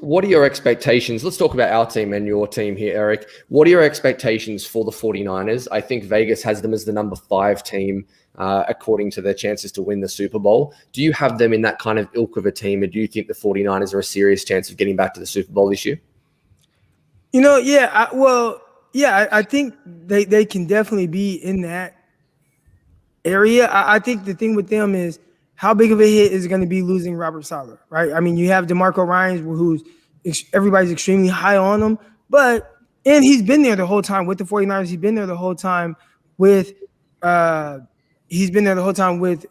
what are your expectations? Let's talk about our team and your team here, Eric. What are your expectations for the 49ers? I think Vegas has them as the number 5 team, according to their chances to win the Super Bowl. Do you have them in that kind of ilk of a team, or do you think the 49ers are a serious chance of getting back to the Super Bowl this year? I think they can definitely be in that area. I think the thing with them is how big of a hit is going to be losing Robert Saleh, right? I mean, you have DeMarco Ryans, who's everybody's extremely high on him, and he's been there the whole time with the 49ers. He's been there the whole time with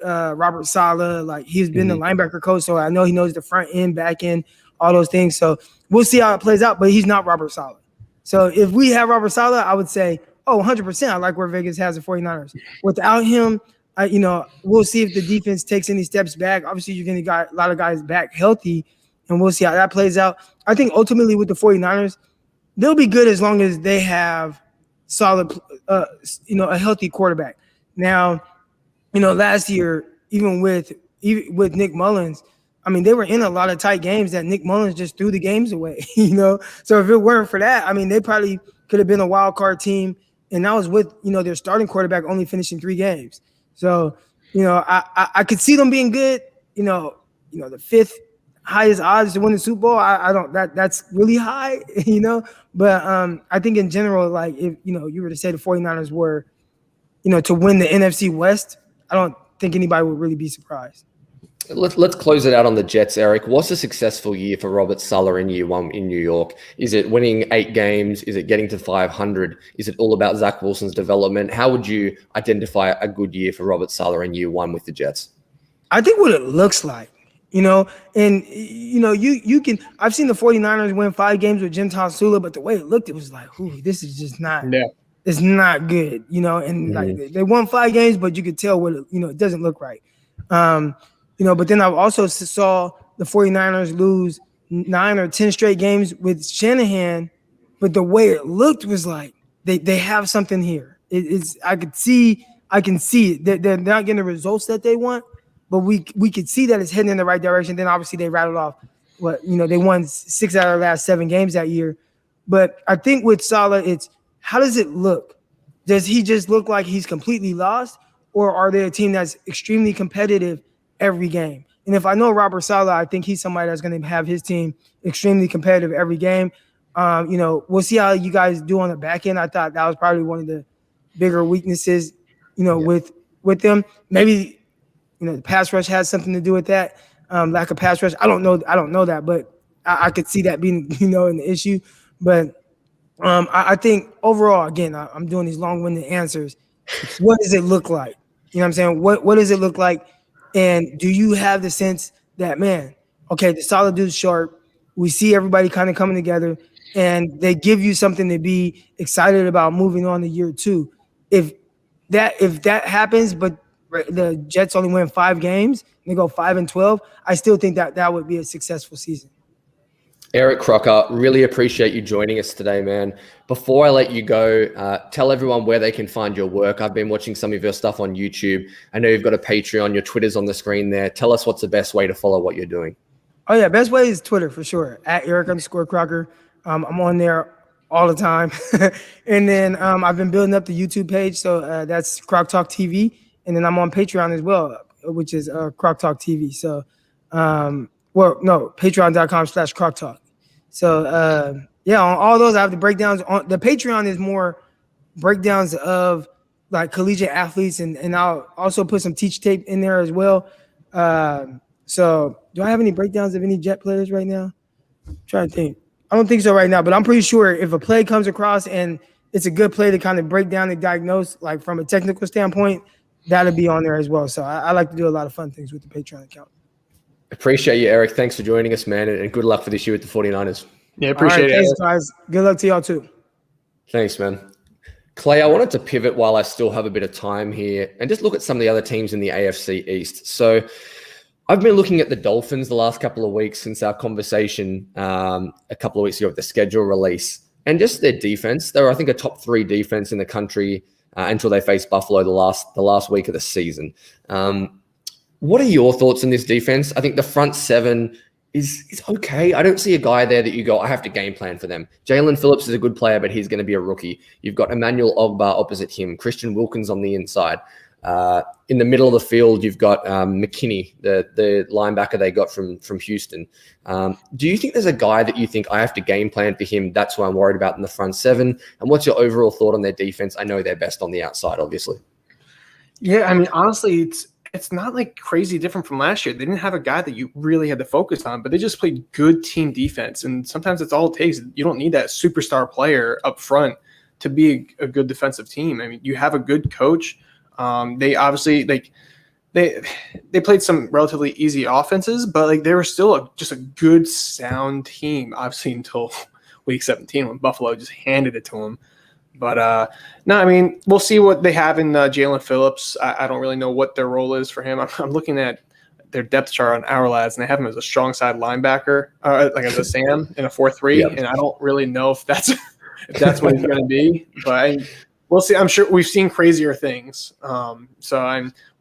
Robert Saleh. Like, he's been the linebacker coach, so I know he knows the front end, back end, all those things. So we'll see how it plays out, but he's not Robert Saleh. So if we have Robert Saleh, I would say, 100%. I like where Vegas has the 49ers. Without him, we'll see if the defense takes any steps back. Obviously, you're going to get a lot of guys back healthy, and we'll see how that plays out. I think ultimately with the 49ers, they'll be good as long as they have solid, a healthy quarterback. Now, last year, even with Nick Mullins, I mean, they were in a lot of tight games that Nick Mullins just threw the games away, So if it weren't for that, I mean, they probably could have been a wild card team, and that was with, their starting quarterback only finishing 3 games. So, I could see them being good. The 5th highest odds to win the Super Bowl. I don't that's really high, But I think in general, like if you were to say the 49ers were, to win the NFC West, I don't think anybody would really be surprised. Let's close it out on the Jets, Eric. What's a successful year for Robert Saleh in year 1 in New York? Is it winning 8 games? Is it getting to 500? Is it all about Zach Wilson's development? How would you identify a good year for Robert Saleh in year 1 with the Jets? I think what it looks like, you can. I've seen the 49ers win 5 games with Jim Sula, but the way it looked, it was like, this is just not. Yeah. It's not good, And like they won 5 games, but you could tell what it doesn't look right. But then I also saw the 49ers lose 9 or 10 straight games with Shanahan, but the way it looked was like they have something here. I can see it. They're not getting the results that they want, but we could see that it's heading in the right direction. Then obviously they rattled off they won 6 out of the last 7 games that year. But I think with Saleh, it's how does it look? Does he just look like he's completely lost, or are they a team that's extremely competitive every game? And if I know Robert Saleh, I think he's somebody that's going to have his team extremely competitive every game. We'll see how you guys do on the back end. I thought that was probably one of the bigger weaknesses, with them. Maybe, the pass rush has something to do with that. Lack of pass rush. I don't know that, but I could see that being, an issue. But I think overall, again, I'm doing these long-winded answers. What does it look like? You know what I'm saying? What does it look like? And do you have the sense that, man, okay, the solid dude's sharp. We see everybody kind of coming together, and they give you something to be excited about moving on to year 2. If that happens, but the Jets only win 5 games, and they go 5-12, I still think that would be a successful season. Eric Crocker, really appreciate you joining us today, man. Before I let you go, tell everyone where they can find your work. I've been watching some of your stuff on YouTube. I know you've got a Patreon. Your Twitter's on the screen there. Tell us what's the best way to follow what you're doing. Oh, yeah. Best way is Twitter for sure. At Eric_Crocker. I'm on there all the time. And then I've been building up the YouTube page. So that's Croc Talk TV. And then I'm on Patreon as well, which is Croc Talk TV. So, patreon.com/Croc Talk. So, on all those, I have the breakdowns. On the Patreon is more breakdowns of like collegiate athletes, and I'll also put some teach tape in there as well. So do I have any breakdowns of any Jet players right now? I'm trying to think. I don't think so right now, but I'm pretty sure if a play comes across and it's a good play to kind of break down and diagnose, like from a technical standpoint, that'll be on there as well. So I like to do a lot of fun things with the Patreon account. Appreciate you, Eric. Thanks for joining us, man, and good luck for this year with the 49ers. Yeah, appreciate it. Thanks, guys. Good luck to y'all too. Thanks, man. Clay, I wanted to pivot while I still have a bit of time here and just look at some of the other teams in the AFC East. So I've been looking at the Dolphins the last couple of weeks since our conversation a couple of weeks ago with the schedule release, and just their defense. They were, I think, a top 3 defense in the country until they faced Buffalo the last week of the season. What are your thoughts on this defense? I think the front 7 is okay. I don't see a guy there that you go, I have to game plan for them. Jalen Phillips is a good player, but he's going to be a rookie. You've got Emmanuel Ogbah opposite him, Christian Wilkins on the inside. In the middle of the field, you've got McKinney, the linebacker they got from Houston. Do you think there's a guy that you think I have to game plan for him? That's what I'm worried about in the front 7. And what's your overall thought on their defense? I know they're best on the outside, obviously. Yeah, I mean, honestly, it's not like crazy different from last year. They didn't have a guy that you really had to focus on, but they just played good team defense. And sometimes that's all it takes. You don't need that superstar player up front to be a good defensive team. I mean, you have a good coach. They obviously they played some relatively easy offenses, but they were still just a good sound team, obviously, until week 17 when Buffalo just handed it to them. But no, I mean, we'll see what they have in Jalen Phillips. I don't really know what their role is for him. I'm looking at their depth chart on Our Lads, and they have him as a strong side linebacker, as a Sam in a 4-3. Yep. And I don't really know if that's what he's going to be. But we'll see. I'm sure we've seen crazier things. We'll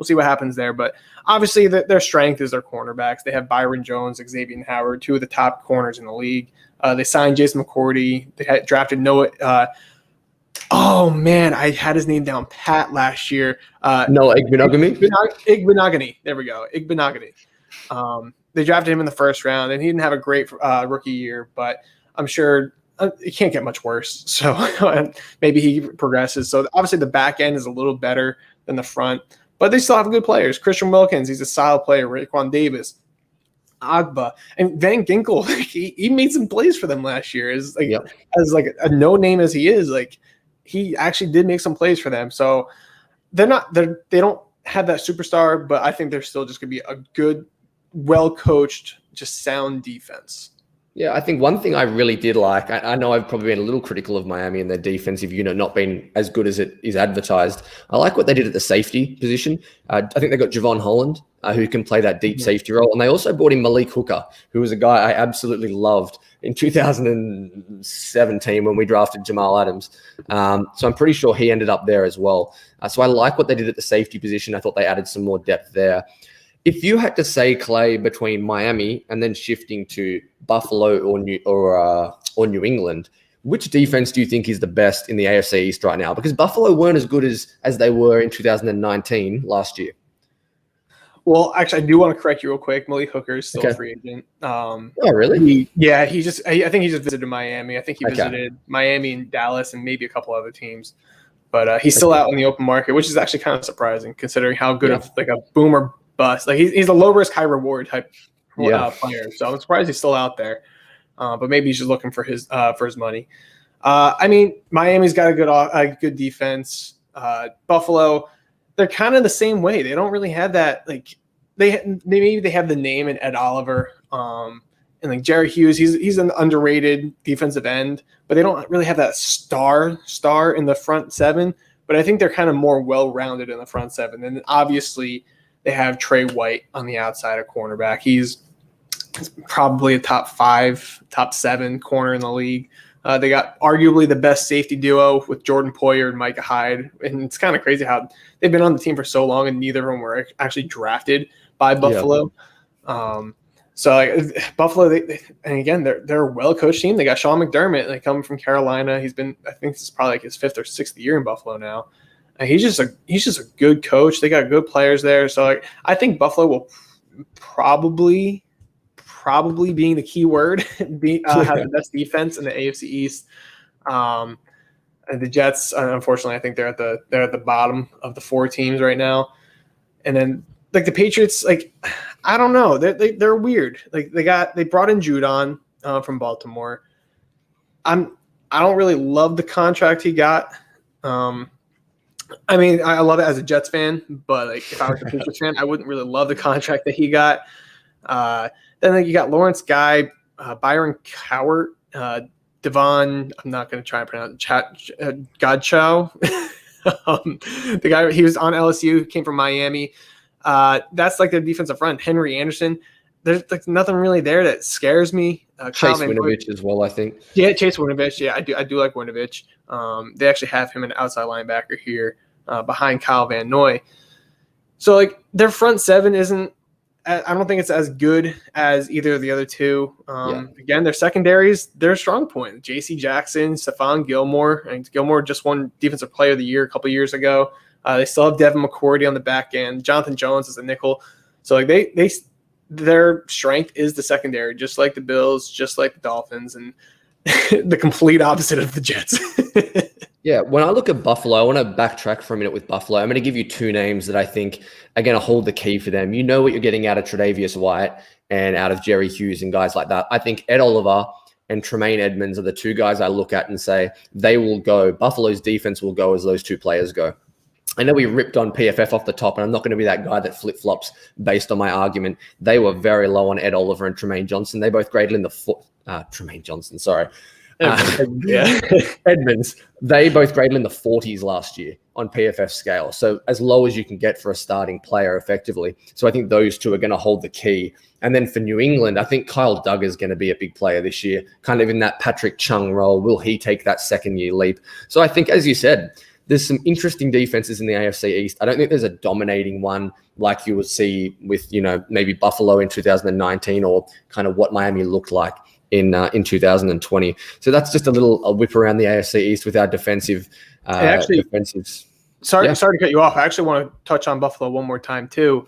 see what happens there. But obviously, their strength is their cornerbacks. They have Byron Jones, Xavier Howard, 2 of the top corners in the league. They signed Jason McCourty. They had drafted Noah. Oh man, I had his name down pat last year. No, Igbenogany. There we go. Igbenogany. They drafted him in the first round, and he didn't have a great rookie year, but I'm sure it can't get much worse. So maybe he progresses. So obviously the back end is a little better than the front, but they still have good players. Christian Wilkins, he's a solid player. Raekwon Davis, Agba, and Van Ginkel. He made some plays for them last year. As a no name as he is, he actually did make some plays for them. So they don't have that superstar, but I think they're still just going to be a good, well-coached, just sound defense. Yeah, I think one thing I really did like, I know I've probably been a little critical of Miami and their defensive unit not being as good as it is advertised. I like what they did at the safety position. I think they got Javon Holland, who can play that deep safety role. And they also brought in Malik Hooker, who was a guy I absolutely loved in 2017 when we drafted Jamal Adams. So I'm pretty sure he ended up there as well. So I like what they did at the safety position. I thought they added some more depth there. If you had to say, Clay, between Miami and then shifting to Buffalo or New England, which defense do you think is the best in the AFC East right now? Because Buffalo weren't as good as they were in 2019 last year. Well, actually, I do want to correct you real quick. Malik Hooker is still a free agent. Oh, really? I think he just visited Miami. I think he visited Miami and Dallas and maybe a couple other teams. But he's still out in the open market, which is actually kind of surprising considering how good of a boomer bust. He's a low risk, high reward type player. So I'm surprised he's still out there. But maybe he's just looking for his money. I mean, Miami's got a good defense. Buffalo, they're kind of the same way. They don't really have that they have the name in Ed Oliver. And Jerry Hughes, he's an underrated defensive end, but they don't really have that star in the front 7. But I think they're kind of more well-rounded in the front 7. And obviously they have Trey White on the outside of cornerback. He's probably a top 5, top 7 corner in the league. They got arguably the best safety duo with Jordan Poyer and Micah Hyde. And it's kind of crazy how they've been on the team for so long and neither of them were actually drafted by Buffalo. Yeah. Buffalo, they're a well-coached team. They got Sean McDermott. They come from Carolina. I think this is probably his 5th or 6th year in Buffalo now. And he's just a good coach. They got good players there. So I think Buffalo will probably being the key word, have the best defense in the AFC East. And the Jets, unfortunately, I think they're at the bottom of the 4 teams right now. And then the Patriots, I don't know, they're weird. They brought in Judon from Baltimore. I'm I don't really love the contract he got. I mean, I love it as a Jets fan, but like if I was a Patriots fan, I wouldn't really love the contract that he got. Then like, you got Lawrence Guy, Byron Cowart, Devon. I'm not going to try and pronounce Godchow. The guy, he was on LSU, came from Miami. That's like their defensive front. Henry Anderson. There's like nothing really there that scares me. Chase Winovich as well, I think. Yeah, Chase Winovich. Yeah, I do like Winovich. They actually have him an outside linebacker here behind Kyle Van Noy. So like their front seven isn't. I don't think it's as good as either of the other two. Again, their secondaries, they're a strong point. J.C. Jackson, Stephon Gilmore. I think Gilmore just won Defensive Player of the Year a couple years ago. They still have Devin McCourty on the back end. Jonathan Jones is a nickel. So like their strength is the secondary, just like the Bills, just like the Dolphins, and the complete opposite of the Jets. Yeah, when I look at Buffalo, I want to backtrack for a minute with Buffalo. I'm going to give you two names that I think are going to hold the key for them. You know what you're getting out of Tre'Davious White and out of Jerry Hughes and guys like that. I think Ed Oliver and Tremaine Edmonds are the two guys I look at and say they will go. Buffalo's defense will go as those two players go. I know we ripped on PFF off the top, and I'm not going to be that guy that flip-flops based on my argument. They were very low on Ed Oliver and Tremaine Johnson. They both graded in the Tremaine Johnson, sorry. Edmonds. They both graded in the 40s last year on PFF scale. So as low as you can get for a starting player effectively. So I think those two are going to hold the key. And then for New England, I think Kyle Duggar is going to be a big player this year, kind of in that Patrick Chung role. Will he take that second-year leap? So I think, as you said, there's some interesting defenses in the AFC East. I don't think there's a dominating one like you would see with, maybe Buffalo in 2019 or kind of what Miami looked like in 2020. So that's just a whip around the AFC East with our defensives. Sorry to cut you off. I actually want to touch on Buffalo one more time too.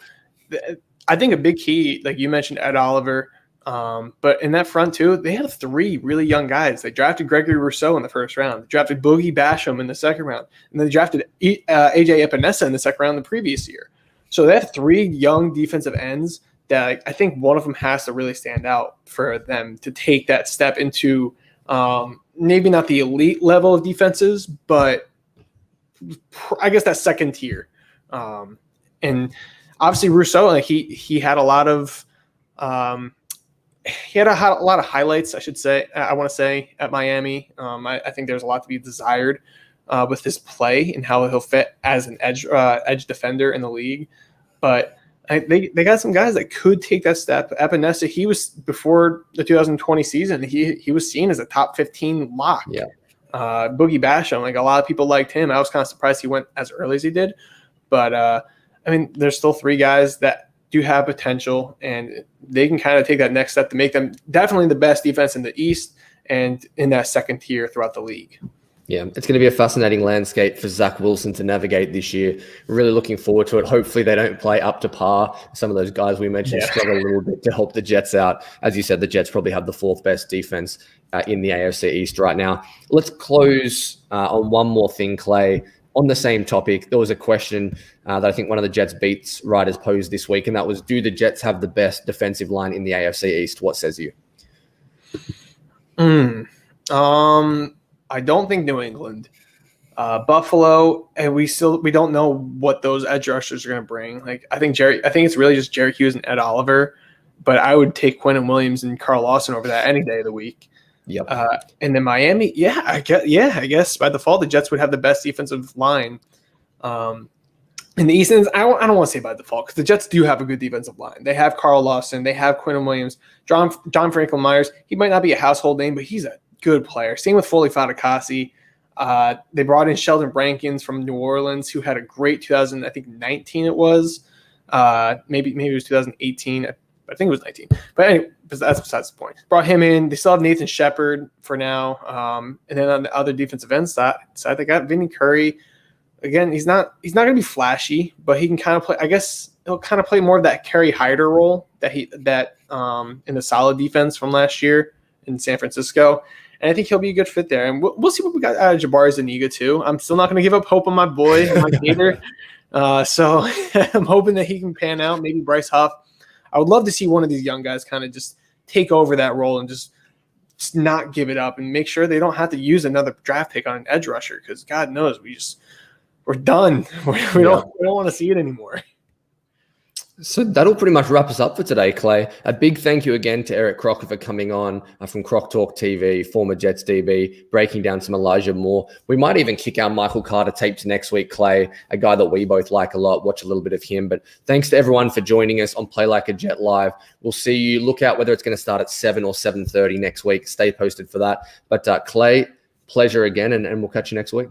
I think a big key, like you mentioned, Ed Oliver, but in that front too, they had three really young guys. They drafted Gregory Rousseau in the first round. They drafted Boogie Basham in the second round, and then they drafted AJ Epinesa in the second round the previous year. So they have three young defensive ends that I think one of them has to really stand out for them to take that step into maybe not the elite level of defenses, but I guess that second tier. And obviously Rousseau, like he had a lot of highlights, I should say. I want to say at Miami. I think there's a lot to be desired with his play and how he'll fit as an edge defender in the league, but. They got some guys that could take that step. Epinesa, he was before the 2020 season. He was seen as a top 15 lock. Yeah. Boogie Basham, like a lot of people liked him. I was kind of surprised he went as early as he did. But there's still three guys that do have potential, and they can kind of take that next step to make them definitely the best defense in the East and in that second tier throughout the league. Yeah, it's going to be a fascinating landscape for Zach Wilson to navigate this year. Really looking forward to it. Hopefully they don't play up to par. Some of those guys we mentioned struggle a little bit to help the Jets out. As you said, the Jets probably have the fourth best defense in the AFC East right now. Let's close on one more thing, Clay. On the same topic, there was a question that I think one of the Jets Beats writers posed this week, and that was, do the Jets have the best defensive line in the AFC East? What says you? I don't think New England, Buffalo, and we don't know what those edge rushers are going to bring. Like I think it's really just Jerry Hughes and Ed Oliver, but I would take Quentin Williams and Carl Lawson over that any day of the week. Yep. And then Miami, I guess by default the Jets would have the best defensive line. In the East, I don't want to say by default because the Jets do have a good defensive line. They have Carl Lawson, they have Quentin Williams, John Franklin Myers. He might not be a household name, but he's a good player. Same with Foley Fatukasi. They brought in Sheldon Rankins from New Orleans, who had a great 2019 it was. Maybe it was 2018. I think it was 19. But anyway, that's besides the point. Brought him in. They still have Nathan Shepard for now. And then on the other defensive end side, they got Vinny Curry. Again, he's not going to be flashy, but he can kind of play. I guess he'll kind of play more of that Kerry Hyder role that in the solid defense from last year in San Francisco. And I think he'll be a good fit there. And we'll see what we got out of Jabari Zuniga, too. I'm still not going to give up hope on my boy, Mike Gator. So I'm hoping that he can pan out. Maybe Bryce Huff. I would love to see one of these young guys kind of just take over that role and just just not give it up and make sure they don't have to use another draft pick on an edge rusher, because God knows we're done. We don't want to see it anymore. So that'll pretty much wrap us up for today, Clay. A big thank you again to Eric Crocker for coming on from Croc Talk TV, former Jets DB, breaking down some Elijah Moore. We might even kick our Michael Carter tapes next week, Clay, a guy that we both like a lot, watch a little bit of him. But thanks to everyone for joining us on Play Like a Jet Live. We'll see you. Look out whether it's going to start at 7 or 7:30 next week. Stay posted for that. But Clay, pleasure again, and we'll catch you next week.